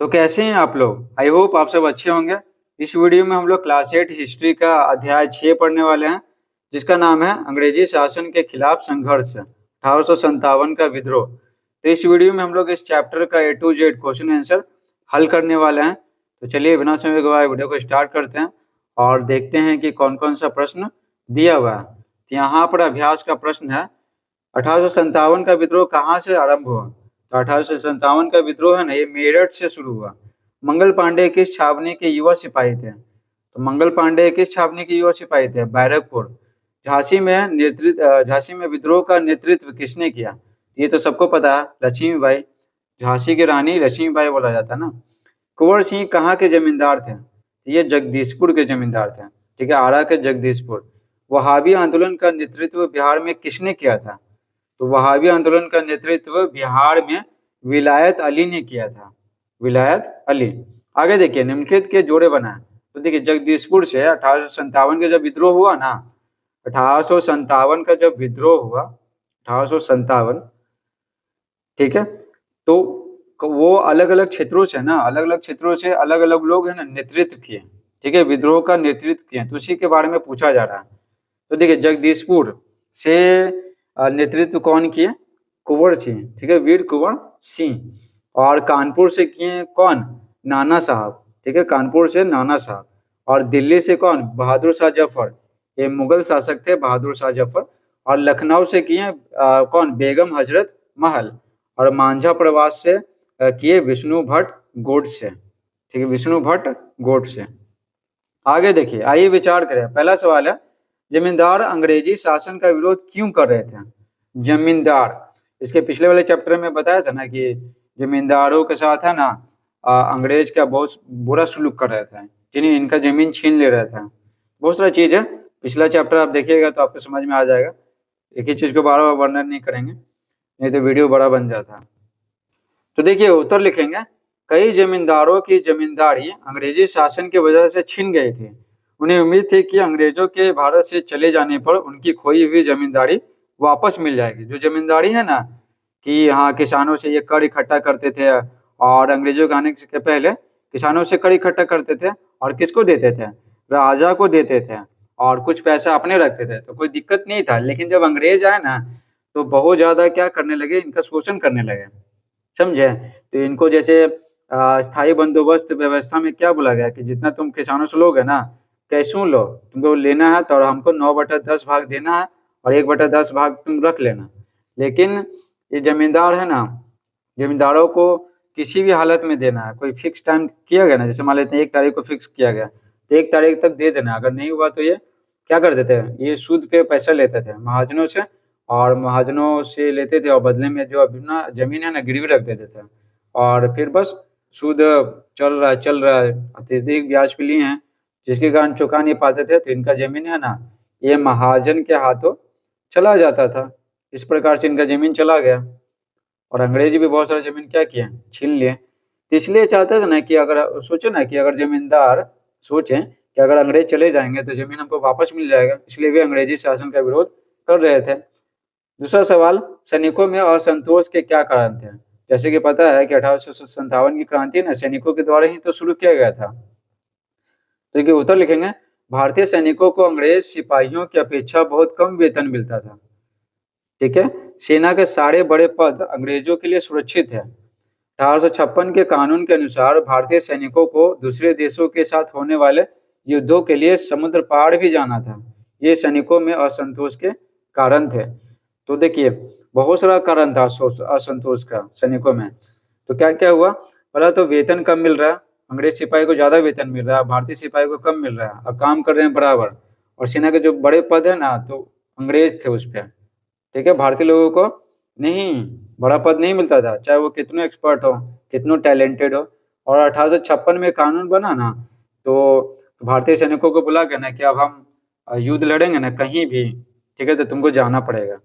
तो कैसे हैं आप लोग? आई होप आप सब अच्छे होंगे। इस वीडियो में हम लोग क्लास 8 हिस्ट्री का अध्याय 6 पढ़ने वाले हैं, जिसका नाम है अंग्रेजी शासन के खिलाफ संघर्ष 1857 का विद्रोह। तो इस वीडियो में हम लोग इस चैप्टर का A to Z question answer हल करने वाले हैं। तो चलिए बिना समय गवाए वीडियो को स्टार्ट करते हैं और देखते हैं कि कौन कौन सा प्रश्न दिया हुआ है। तो यहाँ पर अभ्यास का प्रश्न है, 1857 का विद्रोह कहाँ से आरंभ हुआ? तो 1857 का विद्रोह है ना, ये मेरठ से शुरू हुआ। मंगल पांडे किस छावनी के युवा सिपाही थे? तो मंगल पांडे किस छावनी के युवा सिपाही थे? बैरकपुर। झांसी में विद्रोह का नेतृत्व किसने किया? ये तो सबको पता है, लक्ष्मीबाई। झांसी की रानी लक्ष्मीबाई बोला जाता है ना। कुंवर सिंह कहाँ के जमींदार थे? ये जगदीशपुर के जमींदार थे। ठीक है, आरा के जगदीशपुर। वहाबी आंदोलन का नेतृत्व बिहार में किसने किया था? तो वहाबी आंदोलन का नेतृत्व बिहार में विलायत अली ने किया था। विलायत अली। आगे देखिए, निम्नलिखित के जोड़े बनाए। तो देखिए, जगदीशपुर से 1857 का जब विद्रोह हुआ ना, 1857 का जब विद्रोह हुआ, 1857, ठीक है, तो वो अलग अलग क्षेत्रों से ना, अलग अलग क्षेत्रों से अलग अलग लोग है ना नेतृत्व किए। ठीक है, विद्रोह का नेतृत्व किए, तो उसी के बारे में पूछा जा रहा है। तो देखिए, जगदीशपुर से नेतृत्व कौन किए? कुंवर सिंह। ठीक है, वीर कुंवर सिंह। और कानपुर से किए कौन? नाना साहब। ठीक है, कानपुर से नाना साहब। और दिल्ली से कौन? बहादुर शाह जफर। ये मुगल शासक थे बहादुर शाह जफर। और लखनऊ से किए कौन? बेगम हजरत महल। और मांझा प्रवास से किए विष्णु भट्ट गोडसे। ठीक है, विष्णु भट्ट गोडसे। आगे देखिए, आइए विचार करें। पहला सवाल है, जमींदार अंग्रेजी शासन का विरोध क्यों कर रहे थे? जमींदार, इसके पिछले वाले चैप्टर में बताया था ना कि जमींदारों के साथ है ना अंग्रेज का बहुत बुरा सलूक कर रहे थे, जिन्हें इनका जमीन छीन ले रहे थे। बहुत सारा चीज है, पिछला चैप्टर आप देखिएगा तो आपको समझ में आ जाएगा। एक ही चीज को बार बार वर्णन नहीं करेंगे, नहीं तो वीडियो बड़ा बन जाता है। तो देखिए, उत्तर लिखेंगे, कई जमींदारों की जमींदारी अंग्रेजी शासन की वजह से छिन गई थी। उन्हें उम्मीद थी कि अंग्रेजों के भारत से चले जाने पर उनकी खोई हुई जमींदारी वापस मिल जाएगी। जो जमींदारी है ना, कि यहाँ किसानों से ये कर इकट्ठा करते थे, और अंग्रेजों के आने के पहले किसानों से कर इकट्ठा करते थे और किसको देते थे? राजा को देते थे, और कुछ पैसा अपने रखते थे, तो कोई दिक्कत नहीं था। लेकिन जब अंग्रेज आए ना, तो बहुत ज्यादा क्या करने लगे? इनका शोषण करने लगे। समझे? तो इनको जैसे स्थायी बंदोबस्त व्यवस्था में क्या बोला गया कि जितना तुम किसानों से लोगे ना, कैसों लो, तुमको लेना है तो हमको 9/10 भाग देना है, और 1/10 भाग तुम रख लेना। लेकिन ये जमींदार है ना, जमींदारों को किसी भी हालत में देना है। कोई फिक्स टाइम किया गया ना, जैसे मान लेते हैं 1 तारीख को फिक्स किया गया, तो 1 तारीख तक दे देना। अगर नहीं हुआ तो ये क्या कर देते हैं? ये सूद पे पैसा लेते थे महाजनों से, और महाजनों से लेते थे, और बदले में जो अपना जमीन है ना गिरवी रख देते थे, और फिर बस सूद चल रहा है, अत्यधिक ब्याज पे लिए हैं, जिसके कारण चुका नहीं पाते थे, तो इनका जमीन है ना, ये महाजन के हाथों चला जाता था। इस प्रकार से इनका जमीन चला गया, और अंग्रेज भी बहुत सारा जमीन क्या किए? छीन लिए। तो इसलिए चाहते थे ना कि अगर सोचे ना कि अगर जमींदार सोचें कि अगर अंग्रेज चले जाएंगे तो जमीन हमको वापस मिल जाएगा, इसलिए भी अंग्रेजी शासन का विरोध कर रहे थे। दूसरा सवाल, सैनिकों में असंतोष के क्या कारण थे? जैसे कि पता है कि 1857 की क्रांति ना सैनिकों के द्वारा ही तो शुरू किया गया था। तो देखिए, उत्तर लिखेंगे, भारतीय सैनिकों को अंग्रेज सिपाहियों की अपेक्षा बहुत कम वेतन मिलता था। ठीक है, सेना के सारे बड़े पद अंग्रेजों के लिए सुरक्षित है। 1856 के कानून के अनुसार भारतीय सैनिकों को दूसरे देशों के साथ होने वाले युद्धों के लिए समुद्र पार भी जाना था। ये सैनिकों में असंतोष के कारण थे। तो देखिए, बहुत सारा कारण था असंतोष का सैनिकों में। तो क्या क्या हुआ? पहला तो वेतन कम मिल रहा है, अंग्रेज सिपाही को ज्यादा वेतन मिल रहा है, भारतीय सिपाही को कम मिल रहा है, और काम कर रहे हैं बराबर। और सेना के जो बड़े पद है ना, तो अंग्रेज थे उस पर। ठीक है, भारतीय लोगों को नहीं बड़ा पद नहीं मिलता था, चाहे वो कितने एक्सपर्ट हो, कितनों टैलेंटेड हो। और 1856 में कानून बना ना, तो भारतीय सैनिकों को बुला के ना कि अब हम युद्ध लड़ेंगे ना कहीं भी, ठीक है, तो तुमको जाना पड़ेगा।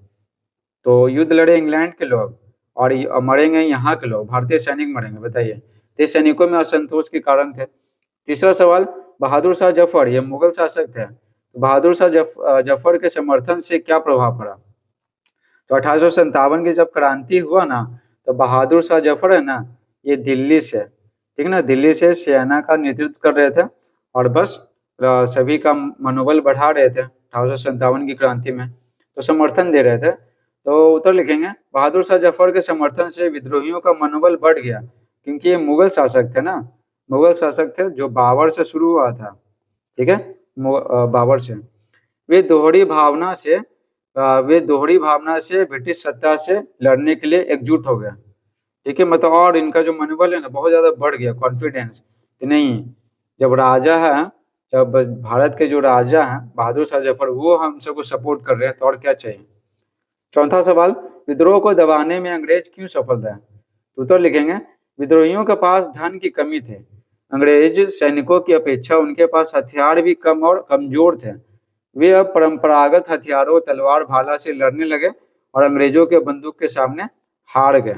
तो युद्ध लड़े इंग्लैंड के लोग, और मरेंगे यहाँ के लोग, भारतीय सैनिक मरेंगे। बताइए, तो सैनिकों में असंतोष के कारण थे। तीसरा सवाल, बहादुर शाह जफर ये मुगल शासक थे, तो बहादुर शाह जफर के समर्थन से क्या प्रभाव पड़ा? तो 1857 की जब क्रांति हुआ ना, तो बहादुर शाह जफर है ना, ये दिल्ली से, ठीक है ना, दिल्ली से सेना का नेतृत्व कर रहे थे और बस सभी का मनोबल बढ़ा रहे थे 1857 की क्रांति में, तो समर्थन दे रहे थे। तो उत्तर लिखेंगे बहादुर शाह जफर के समर्थन से विद्रोहियों का मनोबल बढ़ गया, क्योंकि ये मुगल शासक थे ना, मुगल शासक थे जो बाबर से शुरू हुआ था, ठीक है, बाबर से। वे दोहरी भावना से ब्रिटिश सत्ता से लड़ने के लिए एकजुट हो गए, ठीक है, मतलब और इनका जो मनोबल है ना बहुत ज्यादा बढ़ गया, कॉन्फिडेंस कि नहीं, जब राजा है, जब भारत के जो राजा हैं बहादुर शाह जफर वो हम सबको सपोर्ट कर रहे हैं तो और क्या चाहिए। चौथा सवाल, विद्रोह को दबाने में अंग्रेज क्यों सफल रहे, तो उत्तर लिखेंगे विद्रोहियों के पास धन की कमी थी, अंग्रेज सैनिकों की अपेक्षा उनके पास हथियार भी कम और कमजोर थे, वे अब परंपरागत हथियारों तलवार भाला से लड़ने लगे और अंग्रेजों के बंदूक के सामने हार गए।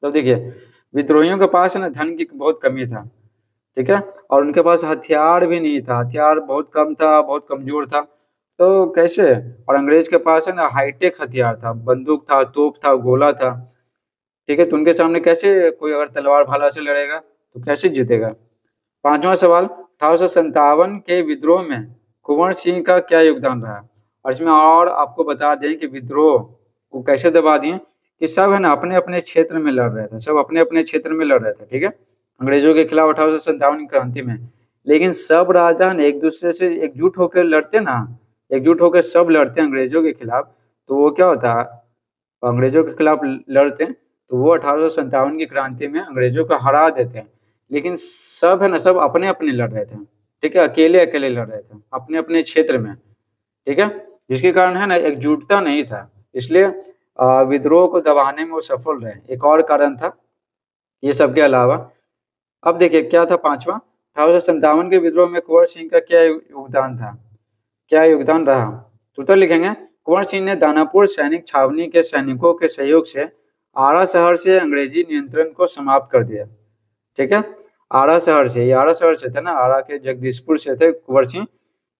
तो देखिए विद्रोहियों के पास है ना धन की बहुत कमी था, ठीक है, और उनके पास हथियार भी नहीं था, हथियार बहुत कम था, बहुत कमजोर था, तो कैसे, और अंग्रेज के पास है ना हाईटेक हथियार था, बंदूक था, तोप था, गोला था, ठीक है, तो उनके सामने कैसे कोई अगर तलवार भाला से लड़ेगा तो कैसे जीतेगा। पांचवा सवाल, 1857 के विद्रोह में कुंवर सिंह का क्या योगदान रहा, और इसमें और आपको बता दें कि विद्रोह को कैसे दबा दिए कि सब है ना अपने अपने क्षेत्र में लड़ रहे थे, सब अपने अपने क्षेत्र में लड़ रहे थे, ठीक है, अंग्रेजों के खिलाफ 1857 की क्रांति में, लेकिन सब राजा ने एक दूसरे से एकजुट होकर लड़ते ना, एकजुट होकर सब लड़ते अंग्रेजों के खिलाफ, तो वो क्या होता, अंग्रेजों के खिलाफ लड़ते तो वो 1857 की क्रांति में अंग्रेजों को हरा देते हैं, लेकिन सब है ना सब अपने अपने लड़ रहे थे, ठीक है, अकेले अकेले लड़ रहे थे अपने अपने क्षेत्र में, ठीक है, जिसके कारण है ना एकजुटता नहीं था, इसलिए विद्रोह को दबाने में वो सफल रहे, एक और कारण था ये सब के अलावा। अब देखिए क्या था पांचवा, 1857 के विद्रोह में कुंवर सिंह का क्या योगदान था, क्या योगदान रहा, तो उत्तर लिखेंगे कुंवर सिंह ने दानापुर सैनिक छावनी के सैनिकों के सहयोग से आरा शहर से अंग्रेजी नियंत्रण को समाप्त कर दिया, ठीक है, आरा शहर से, ये आरा शहर से थे ना, आरा के जगदीशपुर से थे कुंवर सिंह,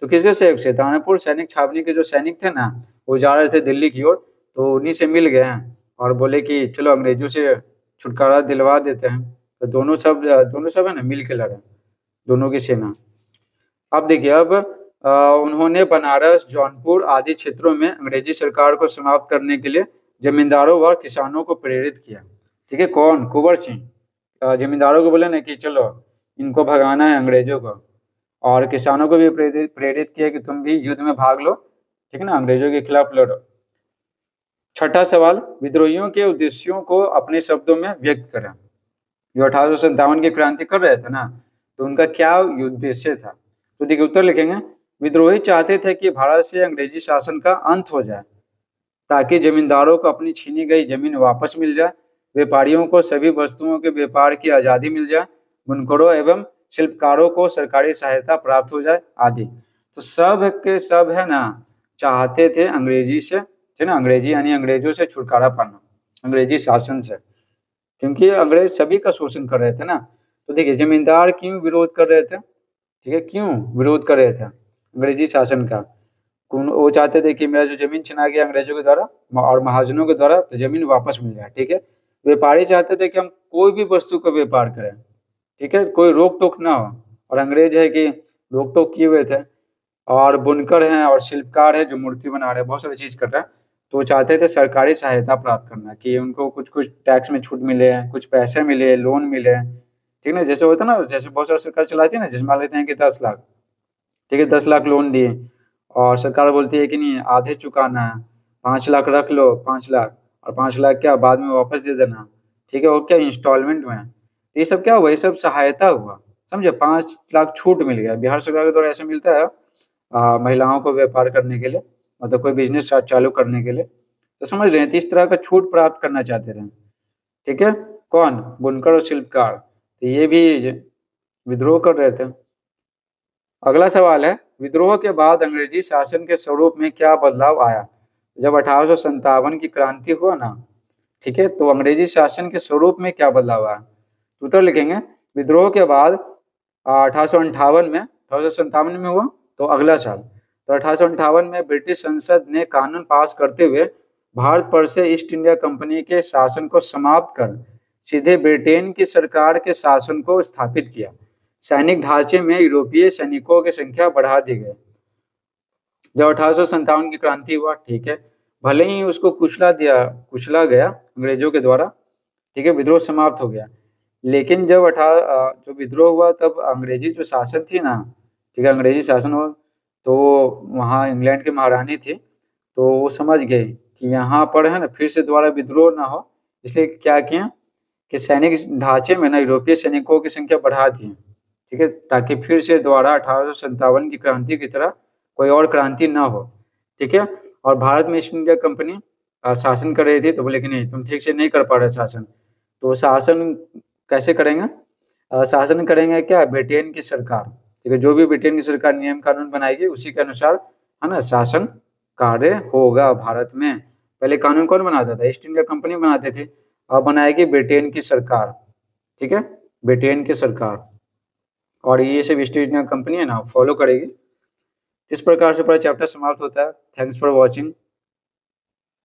तो किसके सहयोग से, दानापुर सैनिक छावनी के जो सैनिक थे ना वो जा रहे थे दिल्ली की ओर, तो उन्हीं से मिल गए हैं और बोले कि चलो अंग्रेजों से छुटकारा दिलवा देते हैं, तो दोनों सब है ना मिल के लड़े, दोनों की सेना। अब देखिए अब उन्होंने बनारस जौनपुर आदि क्षेत्रों में अंग्रेजी सरकार को समाप्त करने के लिए जमींदारों व किसानों को प्रेरित किया, ठीक है, कौन, कुंवर सिंह जमींदारों को बोले ना कि चलो इनको भगाना है अंग्रेजों को, और किसानों को भी प्रेरित किया कि तुम भी युद्ध में भाग लो, ठीक है ना, अंग्रेजों के खिलाफ लड़ो। छठा सवाल, विद्रोहियों के उद्देश्यों को अपने शब्दों में व्यक्त करें, जो 1857 की क्रांति कर रहे थे ना तो उनका क्या उद्देश्य था, तो देखिए उत्तर लिखेंगे विद्रोही चाहते थे कि भारत से अंग्रेजी शासन का अंत हो जाए, ताकि जमींदारों को अपनी छीनी गई जमीन वापस मिल जाए, व्यापारियों को सभी वस्तुओं के व्यापार की आज़ादी मिल जाए, बुनकरों एवं शिल्पकारों को सरकारी सहायता प्राप्त हो जाए आदि। तो सब के सब है ना चाहते थे अंग्रेजी से, है ना, अंग्रेजी यानी अंग्रेजों से छुटकारा पाना, अंग्रेजी शासन से, क्योंकि अंग्रेज सभी का शोषण कर रहे थे ना। तो देखिए जमींदार क्यों विरोध कर रहे थे, ठीक है, क्यों विरोध कर रहे थे अंग्रेजी शासन का, वो चाहते थे कि मेरा जो जमीन छिना गया अंग्रेजों के द्वारा और महाजनों के द्वारा तो जमीन वापस मिल जाए, ठीक है, व्यापारी चाहते थे कि हम कोई भी वस्तु का व्यापार करें, ठीक है, कोई रोक टोक ना हो, और अंग्रेज है कि रोक टोक किए हुए थे, और बुनकर हैं और शिल्पकार है जो मूर्ति बना रहे हैं, बहुत सारी चीज कर रहे हैं, तो वो चाहते थे सरकारी सहायता प्राप्त करना कि उनको कुछ कुछ टैक्स में छूट मिले, कुछ पैसे मिले, लोन मिले, ठीक है ना, जैसे होता है ना, जैसे बहुत सारी सरकार चलाती है ना, जिसमें मान लेते हैं कि 10 लाख, ठीक है, 10 लाख लोन दिए और सरकार बोलती है कि नहीं आधे चुकाना है, 5 लाख रख लो, 5 लाख, और 5 लाख क्या बाद में वापस दे देना, ठीक है, वो क्या इंस्टॉलमेंट में, तो ये सब क्या हुआ, ये सब सहायता हुआ, समझे, 5 लाख छूट मिल गया बिहार सरकार के द्वारा, ऐसे मिलता है महिलाओं को व्यापार करने के लिए, मतलब कोई बिजनेस चालू करने के लिए, तो समझ रहे हैं, तो इस तरह का छूट प्राप्त करना चाहते थे, ठीक है, कौन, बुनकर और शिल्पकार, तो ये भी विद्रोह कर रहे थे। अगला सवाल है विद्रोह के बाद अंग्रेजी शासन के स्वरूप में क्या बदलाव आया, जब 1857 की क्रांति हुआ ना, ठीक है, तो अंग्रेजी शासन के स्वरूप में क्या बदलाव आया, तो उत्तर लिखेंगे विद्रोह के बाद 1858 में हुआ, तो अगला साल, तो 1858 में ब्रिटिश संसद ने कानून पास करते हुए भारत पर से ईस्ट इंडिया कंपनी के शासन को समाप्त कर सीधे ब्रिटेन की सरकार के शासन को स्थापित किया। सैनिक ढांचे में यूरोपीय सैनिकों की संख्या बढ़ा दी गई। जब 1857 की क्रांति हुआ, ठीक है, भले ही उसको कुचला गया अंग्रेजों के द्वारा, ठीक है, विद्रोह समाप्त हो गया, लेकिन जब जो विद्रोह हुआ तब अंग्रेजी जो शासन थी ना, ठीक है, अंग्रेजी शासन हो, तो वहाँ इंग्लैंड के महारानी थी, तो वो समझ गई कि यहाँ पर है ना फिर से दोबारा विद्रोह ना हो, इसलिए क्या किया कि सैनिक ढांचे में ना यूरोपीय सैनिकों की संख्या बढ़ा दी, ठीक है, ताकि फिर से दोबारा 1857 की क्रांति की तरह कोई और क्रांति ना हो, ठीक है। और भारत में ईस्ट इंडिया कंपनी शासन कर रही थी, तो बोले कि नहीं, तुम ठीक से नहीं कर पा रहे शासन, तो शासन कैसे करेंगे? शासन करेंगे क्या? ब्रिटेन की सरकार, ठीक है, जो भी ब्रिटेन की सरकार नियम कानून बनाएगी उसी के अनुसार है ना शासन कार्य होगा भारत में। पहले कानून कौन बनाता था? ईस्ट इंडिया कंपनी बनाते थे, अब बनाएगी ब्रिटेन की सरकार, ठीक है, ब्रिटेन की सरकार, और ये सब ईस्ट इंडिया कंपनी है ना फॉलो करेगी। इस प्रकार से पूरा चैप्टर समाप्त होता है। Thanks for watching.